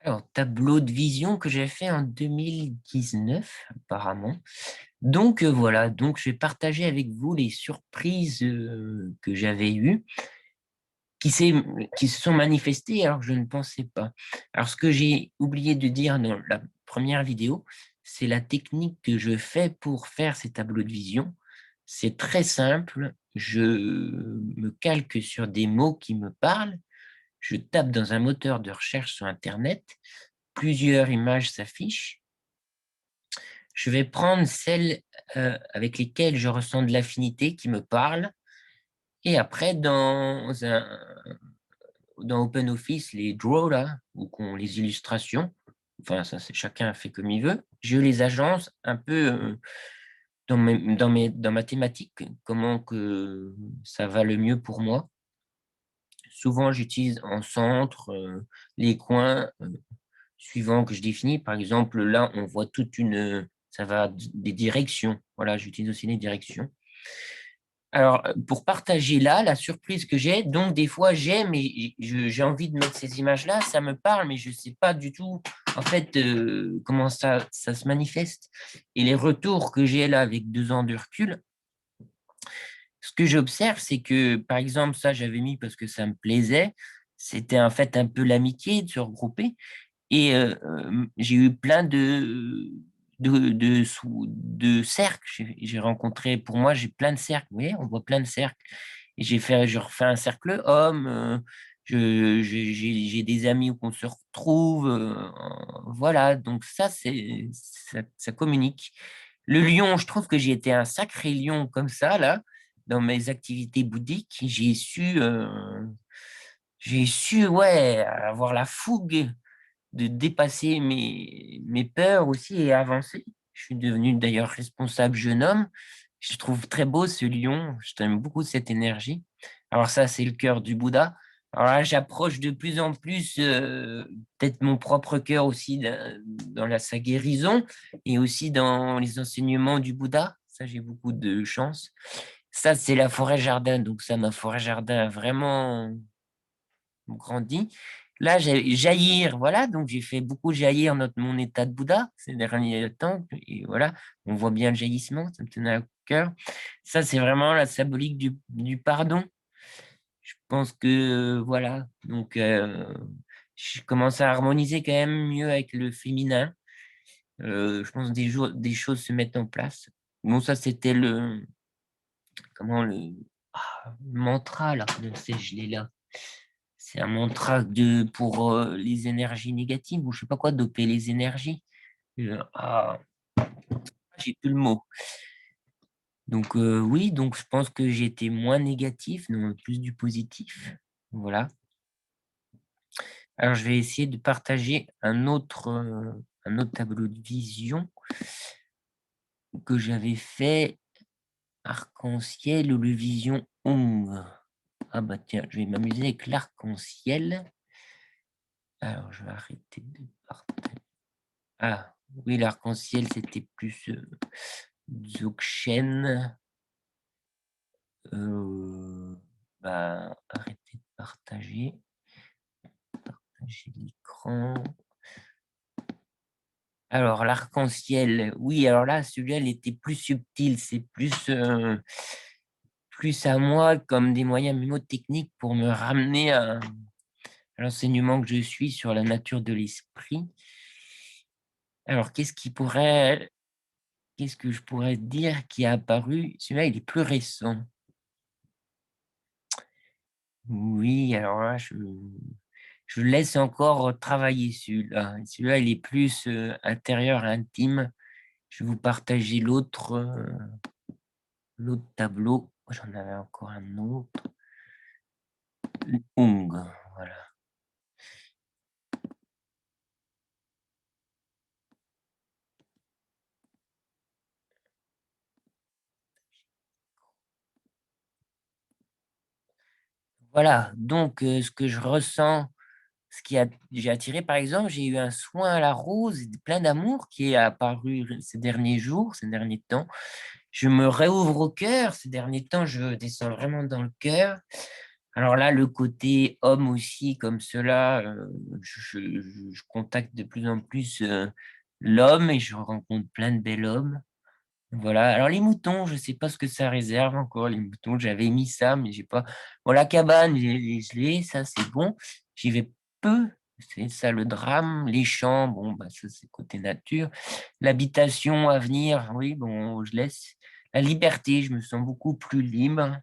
Alors, tableau de vision que j'ai fait en 2019, apparemment. Donc, voilà, donc je vais partager avec vous les surprises que j'avais eues, qui, qui se sont manifestées alors que je ne pensais pas. Alors, ce que j'ai oublié de dire dans la première vidéo, c'est la technique que je fais pour faire ces tableaux de vision. C'est très simple, je me calque sur des mots qui me parlent, je tape dans un moteur de recherche sur Internet, plusieurs images s'affichent. Je vais prendre celles avec lesquelles je ressens de l'affinité, qui me parlent. Et après, dans OpenOffice, les draws, là, ou les illustrations, enfin, ça, c'est chacun fait comme il veut, je les agence un peu dans ma thématique, comment que ça va le mieux pour moi. Souvent, j'utilise en centre les coins suivant que je définis. Par exemple, là, on voit ça va des directions. Voilà, j'utilise aussi les directions. Alors, pour partager là, la surprise que j'ai, donc des fois j'aime et j'ai envie de mettre ces images-là, ça me parle, mais je ne sais pas du tout, en fait, comment ça se manifeste. Et les retours que j'ai là avec 2 ans de recul, ce que j'observe, c'est que, par exemple, ça, j'avais mis parce que ça me plaisait, c'était en fait un peu l'amitié de se regrouper. Et j'ai eu plein de cercles. J'ai rencontré, pour moi, j'ai plein de cercles. Vous voyez, on voit plein de cercles. Et je refais un cercle homme. J'ai des amis où on se retrouve. Voilà, donc ça communique. Le lion, je trouve que j'ai été un sacré lion comme ça, là, dans mes activités bouddhiques. J'ai su, ouais, avoir la fougue de dépasser mes peurs aussi et avancer. Je suis devenu d'ailleurs responsable jeune homme. Je trouve très beau ce lion. Je t'aime beaucoup cette énergie. Alors ça, c'est le cœur du Bouddha. Alors là, j'approche de plus en plus peut-être mon propre cœur aussi dans sa guérison et aussi dans les enseignements du Bouddha. Ça, j'ai beaucoup de chance. Ça, c'est la forêt-jardin. Donc ça, ma forêt-jardin a vraiment grandi. Là, jaillir, voilà, donc j'ai fait beaucoup jaillir mon état de Bouddha ces derniers temps, et voilà, on voit bien le jaillissement, ça me tenait à cœur. Ça, c'est vraiment la symbolique du pardon. Je pense que, voilà, donc je commence à harmoniser quand même mieux avec le féminin. Je pense que des choses se mettent en place. Bon, ça, c'était comment le mantra, là, je l'ai là. C'est un mantra pour les énergies négatives, ou je sais pas quoi, doper les énergies. Ah, j'ai plus le mot. Donc oui, donc je pense que j'étais moins négatif, non, plus du positif. Voilà. Alors je vais essayer de partager un autre tableau de vision que j'avais fait, arc-en-ciel ou le vision Hong. Ah bah tiens, je vais m'amuser avec l'arc-en-ciel. Alors je vais arrêter de partager. Ah, oui, l'arc-en-ciel, c'était plus Dzogchen. Arrêtez de partager. Partager l'écran. Alors, l'arc-en-ciel, oui, alors là, celui-là, il était plus subtil. C'est plus à moi comme des moyens mnémotechniques pour me ramener à l'enseignement que je suis sur la nature de l'esprit. Alors, qu'est-ce que je pourrais dire qui a apparu? Celui-là, il est plus récent. Oui, alors là, je laisse encore travailler celui-là. Celui-là, il est plus intérieur, intime. Je vais vous partager l'autre tableau. J'en avais encore un autre. Hong, voilà. Voilà, donc ce que je ressens, j'ai attiré, par exemple, j'ai eu un soin à la rose, plein d'amour qui est apparu ces derniers jours, ces derniers temps. Je me réouvre au cœur, ces derniers temps, je descends vraiment dans le cœur. Alors là, le côté homme aussi, comme cela, je contacte de plus en plus l'homme et je rencontre plein de bel hommes. Voilà. Alors les moutons, je ne sais pas ce que ça réserve encore, les moutons, j'avais mis ça, mais j'ai pas. Bon, la cabane, je l'ai, ça c'est bon. J'y vais peu, c'est ça le drame. Les champs, bon, bah, ça c'est côté nature. L'habitation à venir, oui, bon, je laisse. La liberté, je me sens beaucoup plus libre.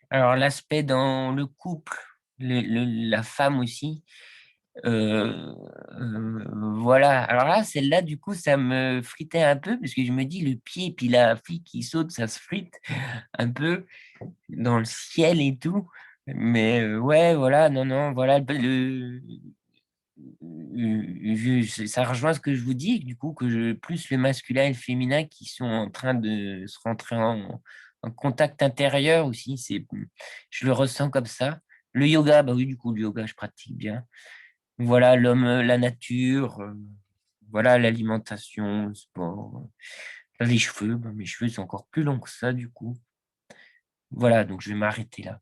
Alors, l'aspect dans le couple, la femme aussi, euh, voilà. Alors là, celle-là, du coup, ça me fritait un peu parce que je me dis, le pied, puis la fille qui saute, ça se frite un peu dans le ciel et tout. Mais ouais, voilà, non, non, voilà, ça rejoint ce que je vous dis, du coup, plus le masculin et le féminin qui sont en train de se rentrer en contact intérieur aussi, je le ressens comme ça. Le yoga, bah oui, du coup, le yoga, je pratique bien. Voilà, l'homme, la nature, voilà, l'alimentation, le sport, les cheveux, bah, mes cheveux sont encore plus longs que ça, du coup. Voilà, donc je vais m'arrêter là.